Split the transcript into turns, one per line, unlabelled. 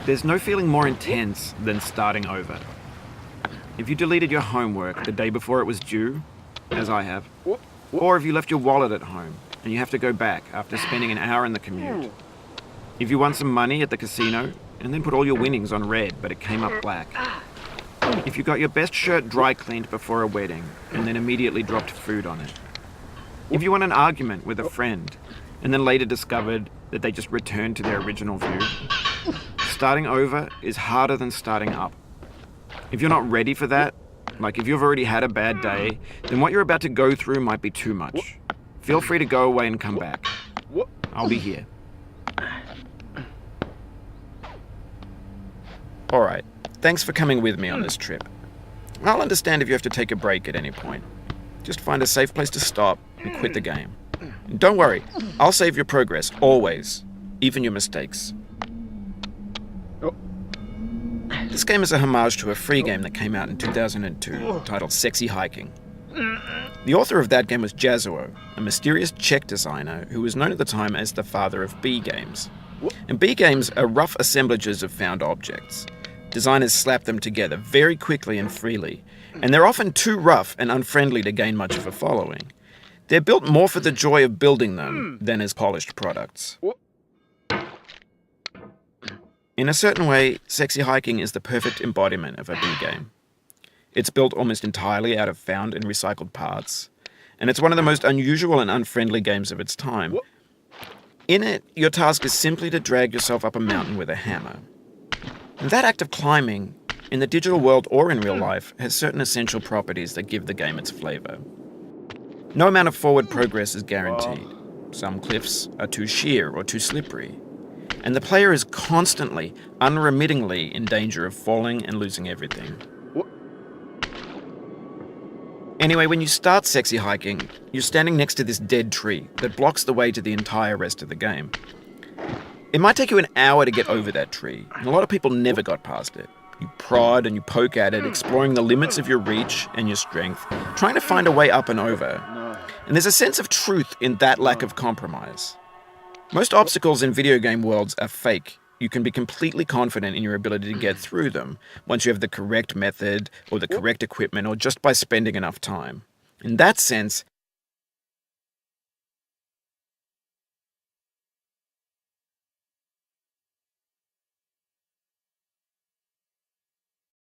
There's no feeling more intense than starting over. If you deleted your homework the day before it was due, as I have, or if you left your wallet at home and you have to go back after spending an hour in the commute. If you won some money at the casino and then put all your winnings on red but it came up black. If you got your best shirt dry cleaned before a wedding and then immediately dropped food on it. If you won an argument with a friend and then later discovered that they just returned to their original view. Starting over is harder than starting up. If you're not ready for that, like if you've already had a bad day, then what you're about to go through might be too much. Feel free to go away and come back. I'll be here. Alright, thanks for coming with me on this trip. I'll understand if you have to take a break at any point. Just find a safe place to stop and quit the game. And don't worry, I'll save your progress, always. Even your mistakes. This game is a homage to a free game that came out in 2002, titled Sexy Hiking. The author of that game was Jazzuo, a mysterious Czech designer who was known at the time as the father of B games. And B games are rough assemblages of found objects. Designers slap them together very quickly and freely, and they're often too rough and unfriendly to gain much of a following. They're built more for the joy of building them than as polished products. In a certain way, Sexy Hiking is the perfect embodiment of a B game. It's built almost entirely out of found and recycled parts, and it's one of the most unusual and unfriendly games of its time. In it, your task is simply to drag yourself up a mountain with a hammer. And that act of climbing, in the digital world or in real life, has certain essential properties that give the game its flavor. No amount of forward progress is guaranteed. Some cliffs are too sheer or too slippery. And the player is constantly, unremittingly in danger of falling and losing everything. Anyway, when you start Sexy Hiking, you're standing next to this dead tree that blocks the way to the entire rest of the game. It might take you an hour to get over that tree, and a lot of people never got past it. You prod and you poke at it, exploring the limits of your reach and your strength, trying to find a way up and over. And there's a sense of truth in that lack of compromise. Most obstacles in video game worlds are fake. You can be completely confident in your ability to get through them once you have the correct method or the correct equipment or just by spending enough time. In that sense,